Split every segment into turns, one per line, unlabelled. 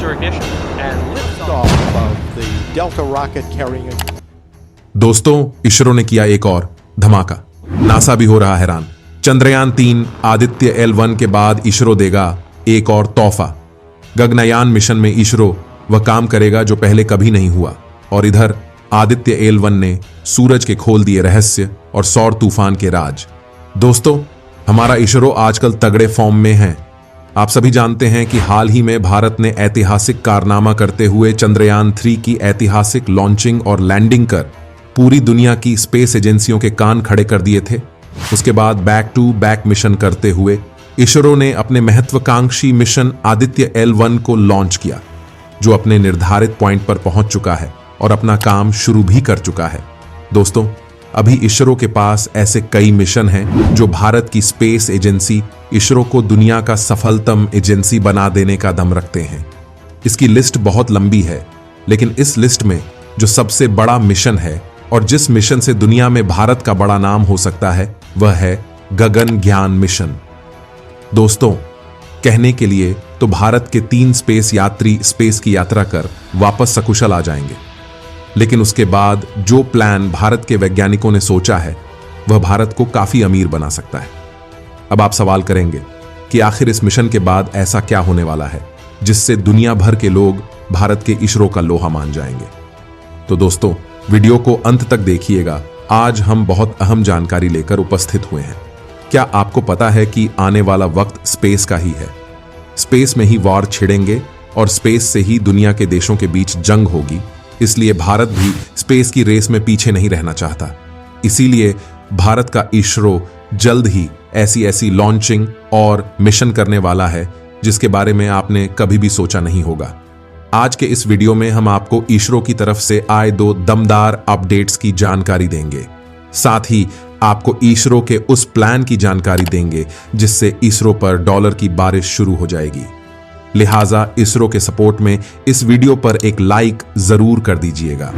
booster ignition and
liftoff of the Delta rocket carrying
दोस्तों, इसरो ने किया एक और धमाका। नासा भी हो रहा हैरान। चंद्रयान 3 आदित्य L1 के बाद इसरो देगा एक और तोहफा। गगनयान मिशन में इसरो वह काम करेगा जो पहले कभी नहीं हुआ। और इधर आदित्य L1 ने सूरज के खोल दिए रहस्य और सौर तूफान के राज। दोस्तों, हमारा इसरो आजकल तगड़े फॉर्म में है। आप सभी जानते हैं कि हाल ही में भारत ने ऐतिहासिक कारनामा करते हुए चंद्रयान 3 की ऐतिहासिक लॉन्चिंग और लैंडिंग कर पूरी दुनिया की स्पेस एजेंसियों के कान खड़े कर दिए थे। उसके बाद बैक टू बैक मिशन करते हुए इसरो ने अपने महत्वाकांक्षी मिशन आदित्य L1 को लॉन्च किया, जो अपने निर्धारित पॉइंट पर पहुंच चुका है और अपना काम शुरू भी कर चुका है। दोस्तों, अभी इसरो के पास ऐसे कई मिशन हैं जो भारत की स्पेस एजेंसी इसरो को दुनिया का सफलतम एजेंसी बना देने का दम रखते हैं। इसकी लिस्ट बहुत लंबी है, लेकिन इस लिस्ट में जो सबसे बड़ा मिशन है और जिस मिशन से दुनिया में भारत का बड़ा नाम हो सकता है, वह है गगनयान मिशन। दोस्तों, कहने के लिए तो भारत के 3 स्पेस यात्री स्पेस की यात्रा कर वापस सकुशल आ जाएंगे, लेकिन उसके बाद जो प्लान भारत के वैज्ञानिकों ने सोचा है, वह भारत को काफी अमीर बना सकता है। अब आप सवाल करेंगे कि आखिर इस मिशन के बाद ऐसा क्या होने वाला है जिससे दुनिया भर के लोग भारत के इसरो का लोहा मान जाएंगे। तो दोस्तों, वीडियो को अंत तक देखिएगा। आज हम बहुत अहम जानकारी लेकर उपस्थित हुए हैं। क्या आपको पता है कि आने वाला वक्त स्पेस का ही है? स्पेस में ही वॉर छिड़ेंगे और स्पेस से ही दुनिया के देशों के बीच जंग होगी। इसलिए भारत भी स्पेस की रेस में पीछे नहीं रहना चाहता। इसीलिए भारत का इसरो जल्द ही ऐसी लॉन्चिंग और मिशन करने वाला है जिसके बारे में आपने कभी भी सोचा नहीं होगा। आज के इस वीडियो में हम आपको इसरो की तरफ से आए 2 दमदार अपडेट्स की जानकारी देंगे। साथ ही आपको इसरो के उस प्लान की जानकारी देंगे जिससे इसरो पर डॉलर की बारिश शुरू हो जाएगी। लिहाजा इसरो के सपोर्ट में इस वीडियो पर एक लाइक जरूर कर दीजिएगा।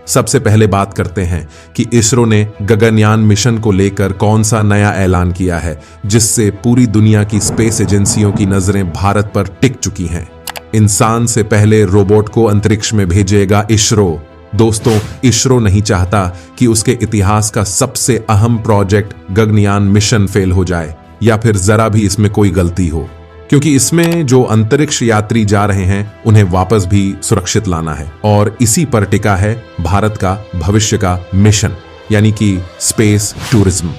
सबसे पहले बात करते हैं कि इसरो ने गगनयान मिशन को लेकर कौन सा नया ऐलान किया है जिससे पूरी दुनिया की स्पेस एजेंसियों की नजरें भारत पर टिक चुकी हैं। इंसान से पहले रोबोट को अंतरिक्ष में भेजेगा इसरो। दोस्तों, इसरो नहीं चाहता कि उसके इतिहास का सबसे अहम प्रोजेक्ट गगनयान मिशन फेल हो जाए या फिर जरा भी इसमें कोई गलती हो, क्योंकि इसमें जो अंतरिक्ष यात्री जा रहे हैं उन्हें वापस भी सुरक्षित लाना है और इसी पर टिका है भारत का भविष्य का मिशन, यानी कि स्पेस टूरिज्म।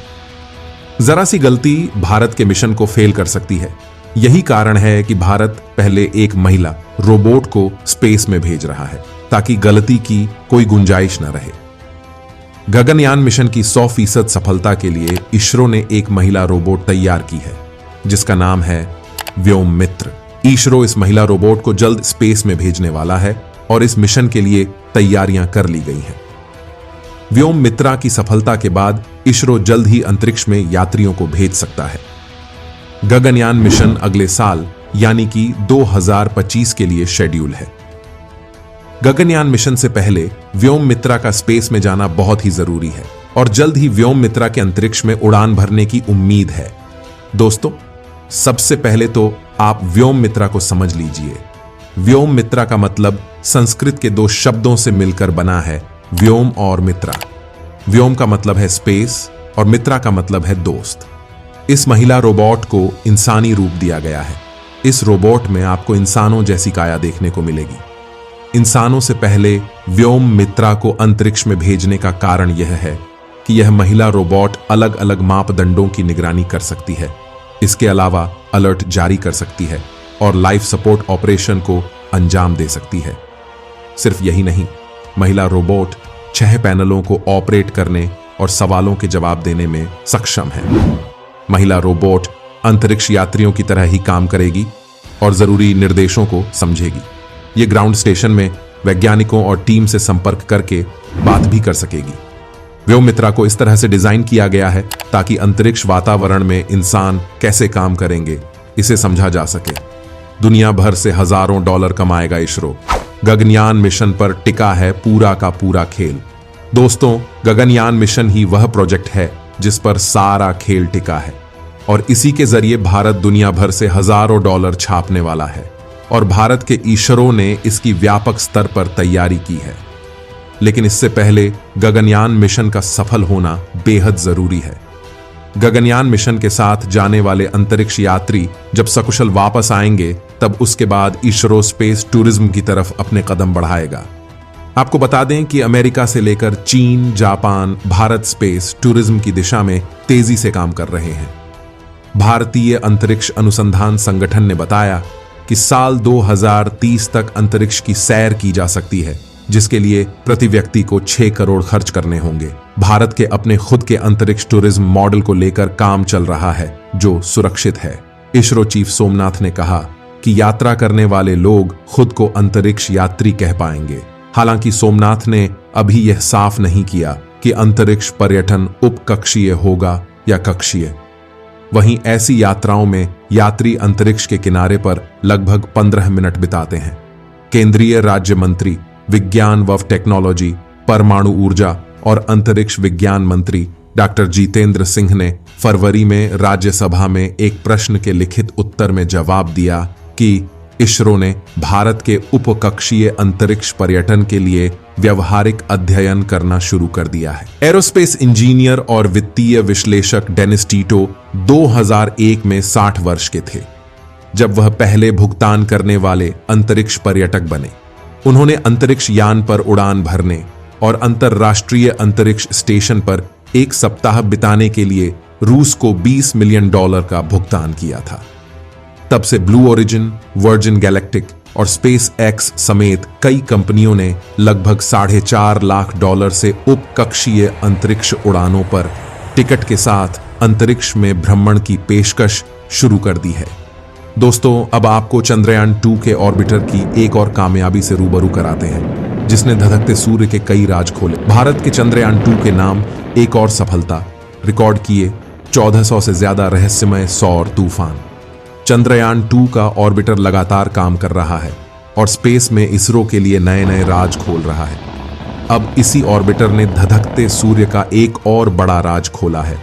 जरा सी गलती भारत के मिशन को फेल कर सकती है। यही कारण है कि भारत पहले एक महिला रोबोट को स्पेस में भेज रहा है ताकि गलती की कोई गुंजाइश न रहे। गगनयान मिशन की 100% सफलता के लिए इसरो ने एक महिला रोबोट तैयार की है जिसका नाम है व्योम मित्र। इसरो इस महिला रोबोट को जल्द स्पेस में भेजने वाला है और इस मिशन के लिए तैयारियां कर ली गई हैं। व्योम मित्रा की सफलता के बाद इसरो जल्द ही अंतरिक्ष में यात्रियों को भेज सकता है। गगनयान मिशन अगले साल यानी कि 2025 के लिए शेड्यूल है। गगनयान मिशन से पहले व्योम मित्रा का स्पेस में जाना बहुत ही जरूरी है और जल्द ही व्योम मित्रा के अंतरिक्ष में उड़ान भरने की उम्मीद है। दोस्तों, सबसे पहले तो आप व्योम मित्रा को समझ लीजिए। व्योम मित्रा का मतलब संस्कृत के 2 शब्दों से मिलकर बना है, व्योम और मित्रा। व्योम का मतलब है स्पेस और मित्रा का मतलब है दोस्त। इस महिला रोबोट को इंसानी रूप दिया गया है। इस रोबोट में आपको इंसानों जैसी काया देखने को मिलेगी। इंसानों से पहले व्योम मित्रा को अंतरिक्ष में भेजने का कारण यह है कि यह महिला रोबोट अलग अलग मापदंडों की निगरानी कर सकती है। इसके अलावा अलर्ट जारी कर सकती है और लाइफ सपोर्ट ऑपरेशन को अंजाम दे सकती है। सिर्फ यही नहीं, महिला रोबोट 6 पैनलों को ऑपरेट करने और सवालों के जवाब देने में सक्षम है। महिला रोबोट अंतरिक्ष यात्रियों की तरह ही काम करेगी और जरूरी निर्देशों को समझेगी। ये ग्राउंड स्टेशन में वैज्ञानिकों और टीम से संपर्क करके बात भी कर सकेगी। व्योम मित्रा को इस तरह से डिजाइन किया गया है ताकि अंतरिक्ष वातावरण में इंसान कैसे काम करेंगे इसे समझा जा सके। दुनिया भर से हजारों डॉलर कमाएगा इसरो। गगनयान मिशन पर टिका है पूरा का पूरा खेल। दोस्तों, गगनयान मिशन ही वह प्रोजेक्ट है जिस पर सारा खेल टिका है और इसी के जरिए भारत दुनिया भर से हजारों डॉलर छापने वाला है और भारत के इसरो ने इसकी व्यापक स्तर पर तैयारी की है। लेकिन इससे पहले गगनयान मिशन का सफल होना बेहद जरूरी है। गगनयान मिशन के साथ जाने वाले अंतरिक्ष यात्री जब सकुशल वापस आएंगे, तब उसके बाद इसरो स्पेस टूरिज्म की तरफ अपने कदम बढ़ाएगा। आपको बता दें कि अमेरिका से लेकर चीन, जापान, भारत स्पेस टूरिज्म की दिशा में तेजी से काम कर रहे हैं। भारतीय अंतरिक्ष अनुसंधान संगठन ने बताया कि साल 2030 तक अंतरिक्ष की सैर की जा सकती है, जिसके लिए प्रति व्यक्ति को 6 करोड़ खर्च करने होंगे। भारत के अपने खुद के अंतरिक्ष टूरिज्म मॉडल को लेकर काम चल रहा है, जो सुरक्षित है। इसरो चीफ सोमनाथ ने कहा कि यात्रा करने वाले लोग खुद को अंतरिक्ष यात्री कह पाएंगे। हालांकि सोमनाथ ने अभी यह साफ नहीं किया कि अंतरिक्ष पर्यटन उपकक्षीय होगा या कक्षीय। वहीं ऐसी यात्राओं में यात्री अंतरिक्ष के किनारे पर लगभग 15 मिनट बिताते हैं। केंद्रीय राज्य मंत्री विज्ञान व टेक्नोलॉजी, परमाणु ऊर्जा और अंतरिक्ष विज्ञान मंत्री डॉक्टर जितेंद्र सिंह ने फरवरी में राज्यसभा में एक प्रश्न के लिखित उत्तर में जवाब दिया कि इसरो ने भारत के उपकक्षीय अंतरिक्ष पर्यटन के लिए व्यवहारिक अध्ययन करना शुरू कर दिया है। एरोस्पेस इंजीनियर और वित्तीय विश्लेषक डेनिस टीटो 2001 में 60 वर्ष के थे, जब वह पहले भुगतान करने वाले अंतरिक्ष पर्यटक बने। उन्होंने अंतरिक्ष यान पर उड़ान भरने और अंतरराष्ट्रीय अंतरिक्ष स्टेशन पर 1 सप्ताह बिताने के लिए रूस को $20 मिलियन का भुगतान किया था। तब से ब्लू ओरिजिन, वर्जिन गैलेक्टिक और स्पेस एक्स समेत कई कंपनियों ने लगभग $4.5 लाख से उपकक्षीय अंतरिक्ष उड़ानों पर टिकट के साथ अंतरिक्ष में भ्रमण की पेशकश शुरू कर दी है। दोस्तों, अब आपको चंद्रयान 2 के ऑर्बिटर की एक और कामयाबी से रूबरू कराते हैं, जिसने धधकते सूर्य के कई राज खोले। भारत के चंद्रयान 2 के नाम एक और सफलता रिकॉर्ड किए 1400 से ज्यादा रहस्यमय सौर तूफान। चंद्रयान 2 का ऑर्बिटर लगातार काम कर रहा है और स्पेस में इसरो के लिए नए नए राज खोल रहा है। अब इसी ऑर्बिटर ने धधकते सूर्य का एक और बड़ा राज खोला है।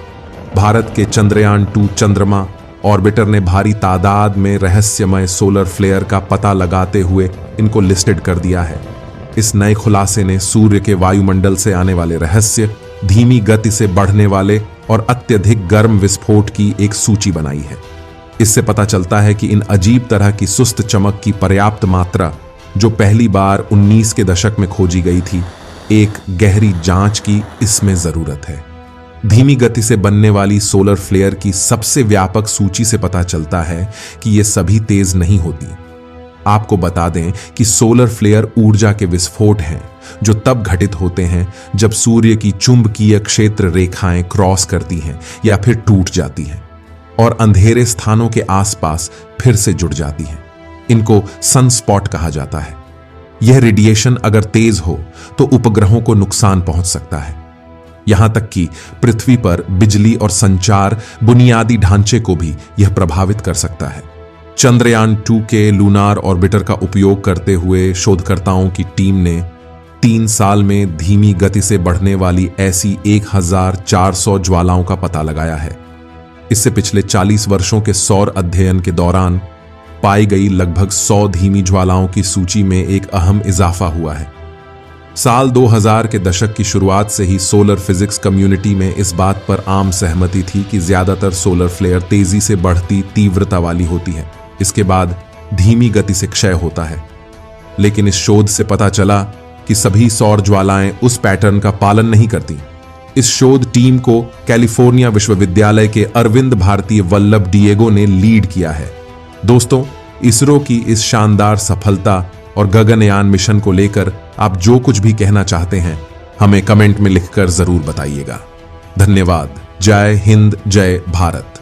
भारत के चंद्रयान 2 चंद्रमा ऑर्बिटर ने भारी तादाद में रहस्यमय सोलर फ्लेयर का पता लगाते हुए इनको लिस्टेड कर दिया है। इस नए खुलासे ने सूर्य के वायुमंडल से आने वाले रहस्य, धीमी गति से बढ़ने वाले और अत्यधिक गर्म विस्फोट की एक सूची बनाई है। इससे पता चलता है कि इन अजीब तरह की सुस्त चमक की पर्याप्त मात्रा, जो पहली बार 19 के दशक में खोजी गई थी, एक गहरी जांच की इसमें जरूरत है। धीमी गति से बनने वाली सोलर फ्लेयर की सबसे व्यापक सूची से पता चलता है कि ये सभी तेज नहीं होती। आपको बता दें कि सोलर फ्लेयर ऊर्जा के विस्फोट हैं, जो तब घटित होते हैं जब सूर्य की चुंबकीय क्षेत्र रेखाएं क्रॉस करती हैं या फिर टूट जाती हैं और अंधेरे स्थानों के आसपास फिर से जुड़ जाती हैं। इनको सनस्पॉट कहा जाता है। यह रेडिएशन अगर तेज हो तो उपग्रहों को नुकसान पहुंच सकता है। यहां तक कि पृथ्वी पर बिजली और संचार बुनियादी ढांचे को भी यह प्रभावित कर सकता है। चंद्रयान 2 के लूनार ऑर्बिटर का उपयोग करते हुए शोधकर्ताओं की टीम ने 3 साल में धीमी गति से बढ़ने वाली ऐसी 1400 ज्वालाओं का पता लगाया है। इससे पिछले 40 वर्षों के सौर अध्ययन के दौरान पाई गई लगभग 100 धीमी ज्वालाओं की सूची में एक अहम इजाफा हुआ है। साल 2000 के दशक की शुरुआत से ही सोलर फिजिक्स कम्युनिटी में इस बात पर आम सहमति थी कि ज्यादातर सोलर फ्लेयर तेजी से बढ़ती तीव्रता वाली होती है, इसके बाद धीमी गति से क्षय होता है। लेकिन इस शोध से पता चला कि सभी सौर ज्वालाएं उस पैटर्न का पालन नहीं करती। इस शोध टीम को कैलिफोर्निया विश्वविद्यालय के अरविंद भारती वल्लभ डिएगो ने लीड किया है। दोस्तों, इसरो की इस शानदार सफलता और गगनयान मिशन को लेकर आप जो कुछ भी कहना चाहते हैं, हमें कमेंट में लिखकर जरूर बताइएगा। धन्यवाद। जय हिंद, जय भारत।